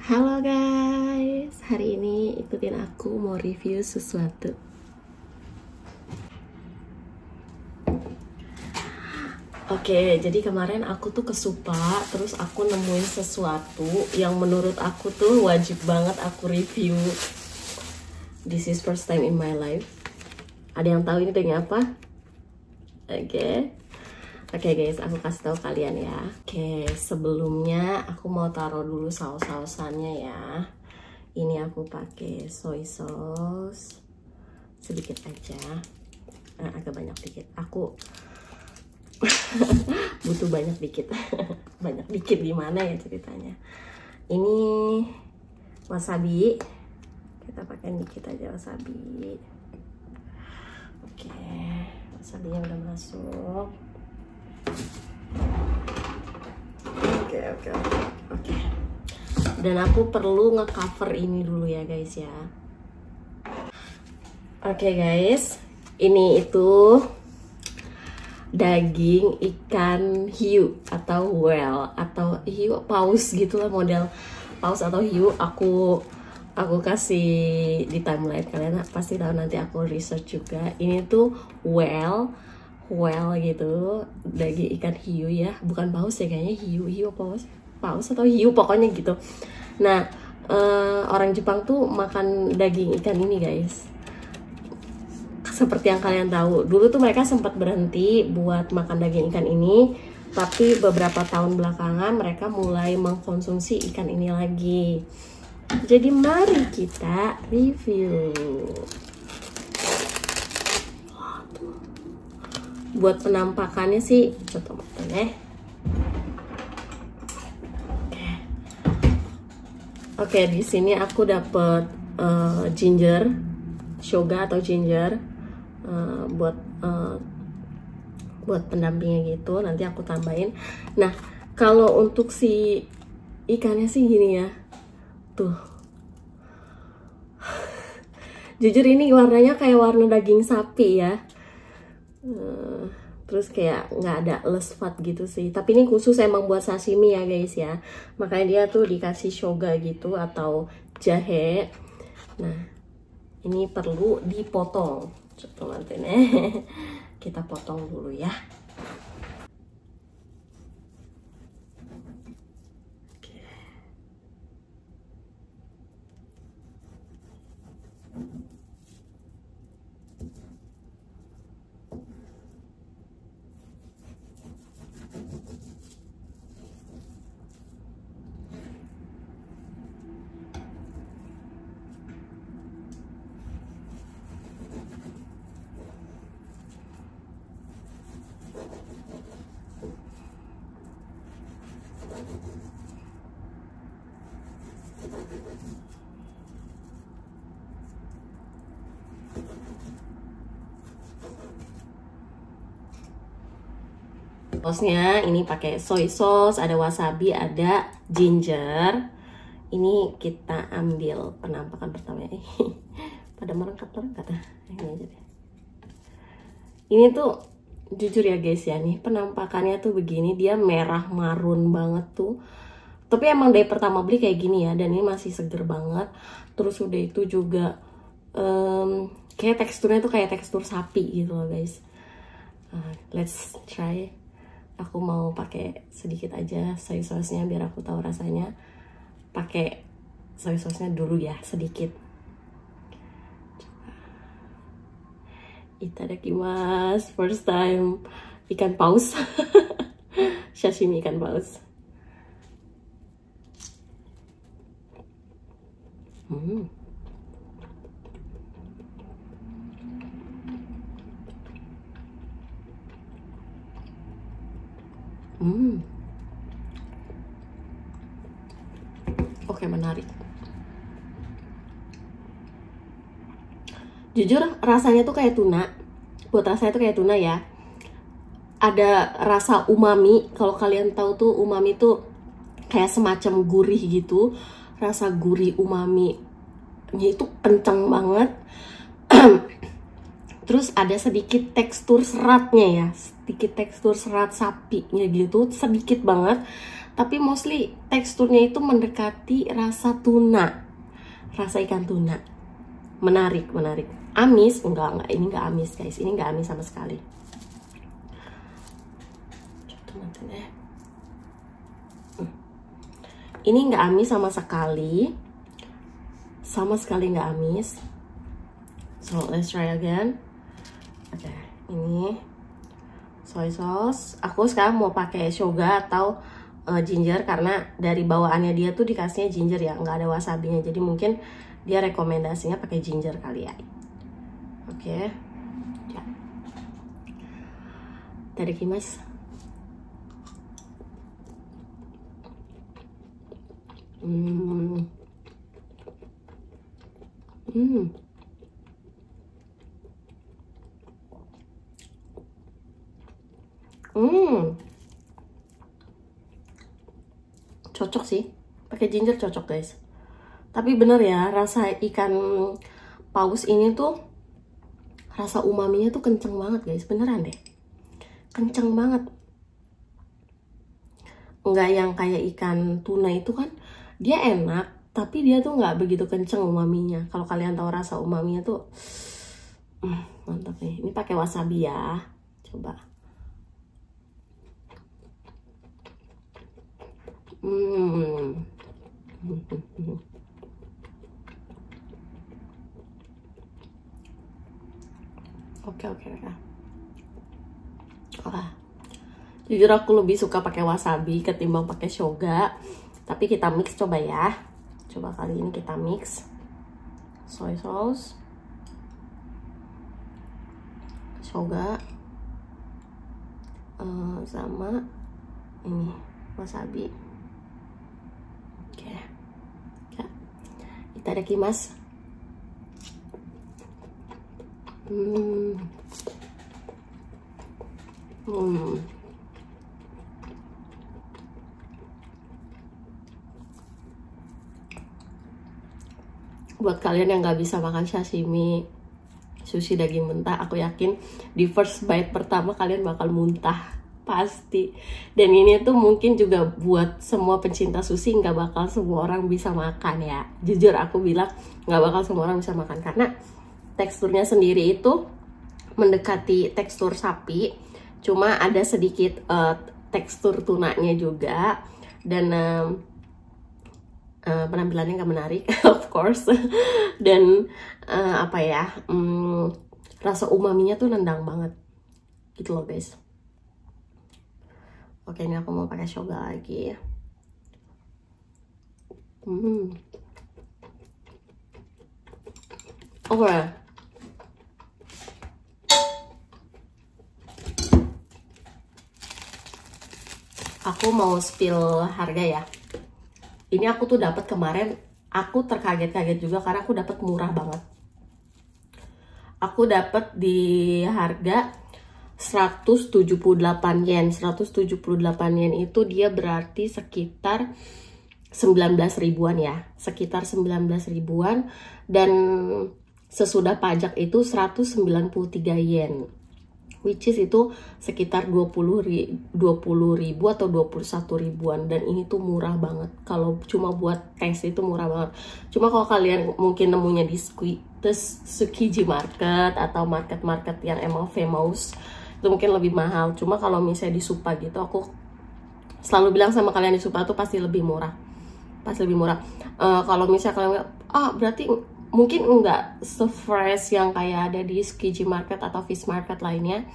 Halo guys, hari ini ikutin aku mau review sesuatu. Oke, jadi kemarin aku tuh ke Supa, terus aku nemuin sesuatu yang menurut aku tuh wajib banget aku review. This is first time in my life. Ada yang tahu ini dengan apa? Oke guys, aku kasih tahu kalian ya. Oke, sebelumnya aku mau taruh dulu saus-sausannya ya. Ini aku pakai soy sauce sedikit aja, agak banyak dikit. Aku butuh banyak dikit, banyak dikit gimana ya ceritanya. Ini wasabi, kita pakai dikit aja wasabi. Oke, wasabinya udah masuk. Oke. Dan aku perlu ngecover ini dulu ya guys ya. Oke guys, ini itu daging ikan hiu atau whale atau hiu paus gitulah, model paus atau hiu. Aku kasih di timeline, kalian pasti tahu, nanti aku research juga. Ini tuh whale gitu, daging ikan hiu ya, bukan paus ya kayaknya, hiu paus atau hiu pokoknya gitu. Nah, orang Jepang tuh makan daging ikan ini guys. Seperti yang kalian tahu, dulu tuh mereka sempat berhenti buat makan daging ikan ini, tapi beberapa tahun belakangan mereka mulai mengkonsumsi ikan ini lagi. Jadi mari kita review. Buat penampakannya sih, ya. Oke, di sini aku dapet ginger, shoga atau ginger, buat pendampingnya gitu. Nanti aku tambahin. Nah, kalau untuk si ikannya sih gini ya, tuh. Jujur ini warnanya kayak warna daging sapi ya. Terus kayak nggak ada lesfat gitu sih, tapi ini khusus emang buat sashimi ya guys ya, makanya dia tuh dikasih shoga gitu atau jahe. Nah, ini perlu dipotong. Coba nanti nih kita potong dulu ya. Sausnya ini pakai soy sauce, ada wasabi, ada ginger. Ini kita ambil penampakan pertama. Pada merengkat-merengkat. Ini aja deh. Ini tuh jujur ya guys ya, nih penampakannya tuh begini, dia merah marun banget tuh. Tapi emang dari pertama beli kayak gini ya, dan ini masih seger banget. Terus udah itu juga kayak teksturnya tuh kayak tekstur sapi gitu loh guys. Let's try. Aku mau pakai sedikit aja soy sauce-nya biar aku tahu rasanya. Pakai soy sauce-nya dulu ya, sedikit. Itadakimasu, first time ikan paus. Sashimi ikan paus. Oke, menarik. Jujur rasanya tuh kayak tuna. Buat rasanya tuh kayak tuna ya. Ada rasa umami. Kalau kalian tahu tuh umami tuh kayak semacam gurih gitu. Rasa gurih umami-nya itu kencang banget. Terus ada sedikit tekstur seratnya ya, sedikit tekstur serat sapinya gitu, sedikit banget. tapi mostly teksturnya itu mendekati rasa tuna, rasa ikan tuna. Menarik. Amis? Enggak, ini enggak amis guys, ini enggak amis sama sekali. Ini enggak amis sama sekali enggak amis. So let's try again. Oke, ini soy sauce. Aku sekarang mau pakai shoga atau ginger, karena dari bawaannya dia tuh dikasihnya ginger ya, nggak ada wasabinya, jadi mungkin dia rekomendasinya pakai ginger kali ya. Oke, ya. Itadakimasu. Cocok sih, pakai ginger cocok guys. Tapi bener ya, rasa ikan paus ini tuh rasa umaminya tuh kenceng banget guys, beneran deh, kenceng banget. Nggak yang kayak ikan tuna itu kan, dia enak, tapi dia tuh nggak begitu kenceng umaminya. Kalau kalian tahu rasa umaminya tuh, mantap nih. Ini pakai wasabi ya, coba. Oke. Jujur aku lebih suka pakai wasabi ketimbang pakai shoga. Tapi kita mix coba ya. Coba kali ini kita mix soy sauce, shoga, sama ini wasabi. Oke. Ya. Itadakimasu. Buat kalian yang nggak bisa makan sashimi, sushi daging mentah, aku yakin di first bite pertama kalian bakal muntah, pasti. Dan ini tuh mungkin juga buat semua pencinta sushi, nggak bakal semua orang bisa makan ya. Jujur aku bilang nggak bakal semua orang bisa makan, karena teksturnya sendiri itu mendekati tekstur sapi, cuma ada sedikit tekstur tunanya juga, dan penampilannya nggak menarik of course. Dan apa ya, rasa umaminya tuh nendang banget gitu loh guys. Oke, ini aku mau pakai shoga lagi. Oke. Aku mau spill harga ya. Ini aku tuh dapat kemarin, aku terkaget-kaget juga karena aku dapat murah banget. Aku dapat di harga 178 yen. 178 yen itu dia berarti sekitar 19 ribuan ya. Sekitar 19 ribuan, dan sesudah pajak itu 193 yen. Which is itu sekitar 20 ribu atau 21 ribuan. Dan ini tuh murah banget. Kalau cuma buat tes itu murah banget. Cuma kalau kalian mungkin nemunya di Tsukiji Market atau market-market yang emang famous, itu mungkin lebih mahal. Cuma kalau misalnya di Supa gitu, aku selalu bilang sama kalian di Supa tuh pasti lebih murah. Pasti lebih murah. Kalau misalnya kalian berarti mungkin enggak se-fresh yang kayak ada di Tsukiji Market atau Fish Market lainnya.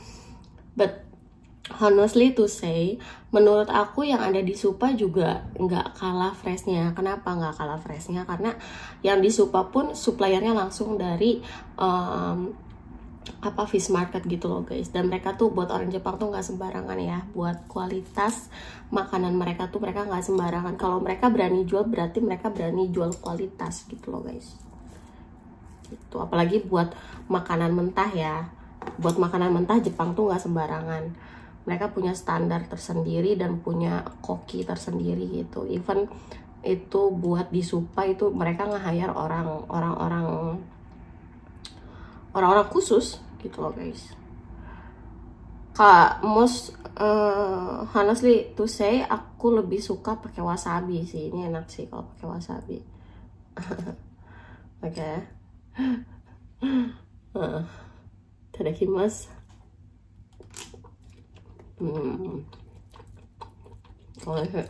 But honestly to say, menurut aku yang ada di Supa juga nggak kalah freshnya. Kenapa nggak kalah freshnya? Karena yang di Supa pun suppliernya langsung dari Fish Market gitu loh guys. Dan mereka tuh buat orang Jepang tuh nggak sembarangan ya. Buat kualitas makanan mereka tuh mereka nggak sembarangan. Kalau mereka berani jual, berarti mereka berani jual kualitas gitu loh guys. Gitu. Apalagi buat makanan mentah ya. Buat makanan mentah Jepang tuh nggak sembarangan. Mereka punya standar tersendiri dan punya koki tersendiri gitu. Even itu buat di Supa itu mereka nge-hire orang-orang khusus gitu loh guys. honestly to say, aku lebih suka pakai wasabi sih. Ini enak sih kalau pakai wasabi. Oke. Itadakimasu. Oishiい。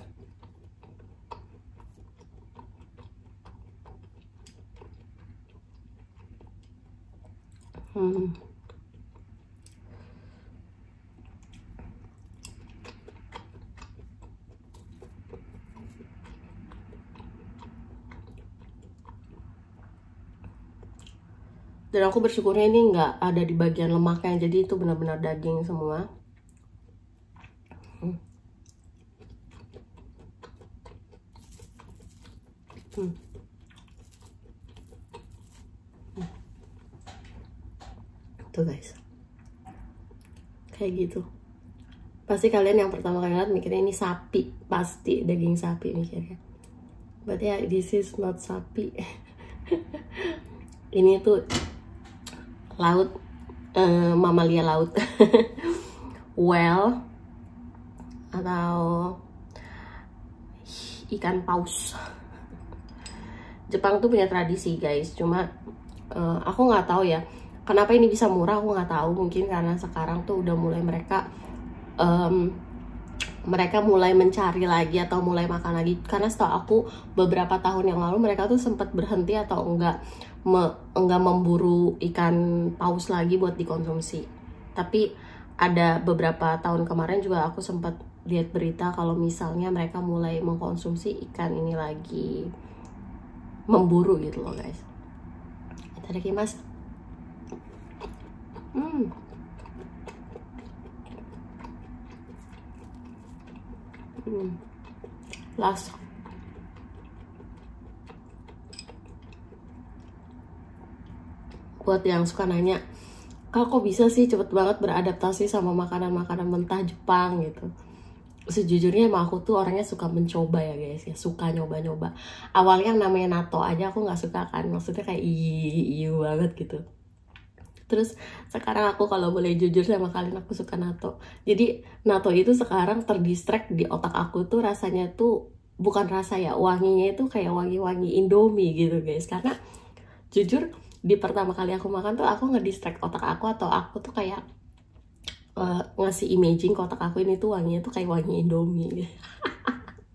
Dan aku bersyukurnya ini nggak ada di bagian lemaknya, jadi itu benar-benar daging semua. Tuh guys, kayak gitu. Pasti kalian yang pertama kali lihat mikirnya ini sapi, pasti daging sapi mikirnya. But yeah, this is not sapi. Ini tuh laut, mamalia laut. Whale atau ikan paus. Jepang tuh punya tradisi guys, cuma aku nggak tahu ya kenapa ini bisa murah, aku nggak tahu. Mungkin karena sekarang tuh udah mulai mereka mulai mencari lagi atau mulai makan lagi. Karena setahu aku beberapa tahun yang lalu mereka tuh sempat berhenti atau enggak memburu ikan paus lagi buat dikonsumsi. Tapi ada beberapa tahun kemarin juga aku sempat lihat berita kalau misalnya mereka mulai mengkonsumsi ikan ini lagi, memburu gitu loh guys. Itadakimasu. Last. Buat yang suka nanya, kok bisa sih cepet banget beradaptasi sama makanan-makanan mentah Jepang gitu. Sejujurnya emang aku tuh orangnya suka mencoba ya guys ya, suka nyoba-nyoba. Awalnya yang namanya natto aja aku nggak suka kan, maksudnya kayak iya banget gitu. Terus sekarang aku kalau boleh jujur sama kalian, aku suka natto. Jadi natto itu sekarang terdistract di otak aku tuh rasanya tuh bukan rasa ya, wanginya itu kayak wangi-wangi Indomie gitu guys. Karena jujur di pertama kali aku makan tuh aku ngedistract otak aku, atau aku tuh kayak ngasih imaging ke otak aku ini tuh wanginya tuh kayak wangi Indomie.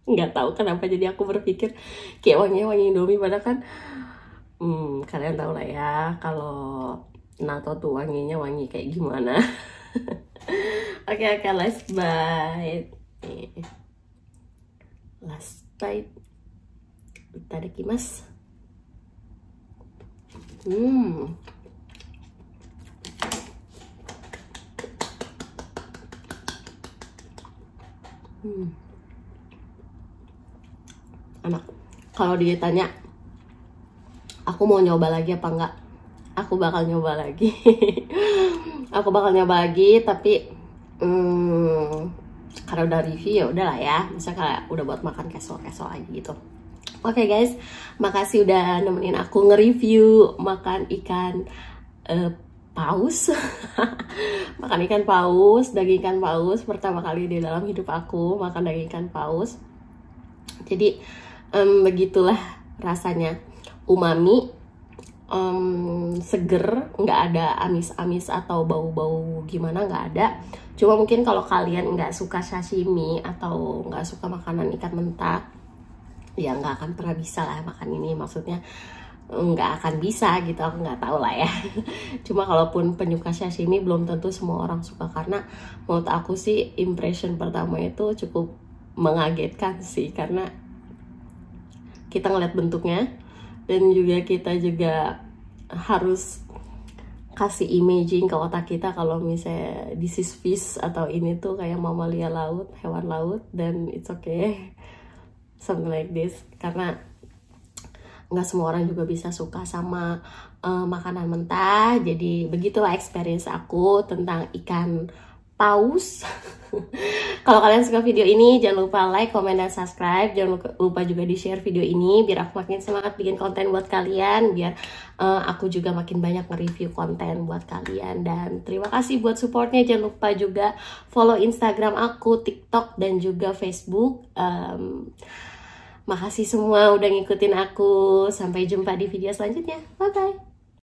Nggak tahu kenapa jadi aku berpikir kayak wanginya wangi Indomie, padahal kan kalian tahu lah ya kalau natto tuh wanginya wangi kayak gimana. Oke, last bite. Last bite. Itadakimasu. Enak. Kalau ditanya aku mau nyoba lagi apa enggak, aku bakal nyoba lagi. Aku bakal nyoba lagi, tapi karena udah review ya udahlah ya, bisa kayak udah buat makan kesel-kesel aja gitu. Oke guys, makasih udah nemenin aku nge-review makan ikan paus. Makan ikan paus, daging ikan paus, pertama kali di dalam hidup aku makan daging ikan paus. Jadi begitulah rasanya, umami, seger, nggak ada amis-amis atau bau-bau gimana, nggak ada. Cuma mungkin kalau kalian nggak suka sashimi atau nggak suka makanan ikan mentah, ya nggak akan pernah bisa lah makan ini. Maksudnya nggak akan bisa gitu, aku nggak tahu lah ya. Cuma kalaupun penyuka sashimi belum tentu semua orang suka, karena menurut aku sih impression pertama itu cukup mengagetkan sih, karena kita ngeliat bentuknya dan juga kita juga harus kasih imaging ke otak kita kalau misalnya this is fish atau ini tuh kayak mamalia laut, hewan laut, dan it's okay something like this. Karena nggak semua orang juga bisa suka sama makanan mentah. Jadi begitulah experience aku tentang ikan paus. Kalau kalian suka video ini, jangan lupa like, comment, dan subscribe. Jangan lupa juga di-share video ini biar aku makin semangat bikin konten buat kalian, biar aku juga makin banyak nge-review konten buat kalian. Dan terima kasih buat supportnya. Jangan lupa juga follow Instagram aku, TikTok, dan juga Facebook. Makasih semua udah ngikutin aku. Sampai jumpa di video selanjutnya. Bye-bye.